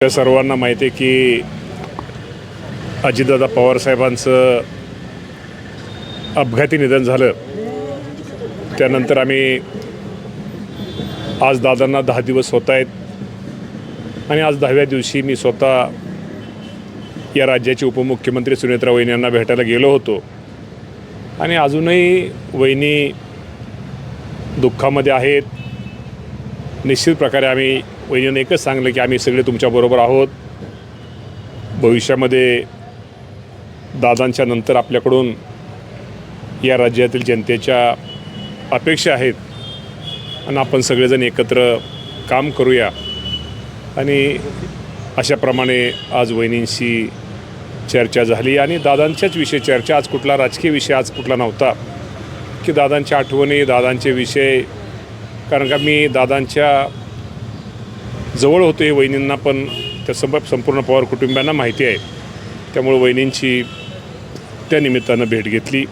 त्या सर्वांना माहिती आहे की अजितदादा पवारसाहेबांचं अपघाती निधन झालं. त्यानंतर आम्ही आज दादांना 10 दिवस होत आहेत आणि आज 10व्या दिवशी मी स्वतः या राज्याचे उपमुख्यमंत्री सुनेत्रा वहिनी यांना भेटायला गेलो होतो आणि अजूनही वहिनी दुःखामध्ये आहेत. निश्चित प्रकारे आम्ही वहिनींना एकच सांगलं की आम्ही सगळे तुमच्याबरोबर आहोत. भविष्यामध्ये दादांच्या नंतर आपल्याकडून या राज्यातील जनतेच्या अपेक्षा आहेत आणि आपण सगळेजण एकत्र काम करूया. आणि अशाप्रमाणे आज वहिनींशी चर्चा झाली आणि दादांच्याच विषयी चर्चा. आज कुठला राजकीय विषय आज कुठला नव्हता की दादांच्या आठवणी, दादांचे विषय. कारण का मी दादांच्या जवळ होतो हे वहिनींना पण त्या संपूर्ण पवार कुटुंबियांना माहिती आहे. त्यामुळे वहिनींची त्या निमित्तानं भेट घेतली.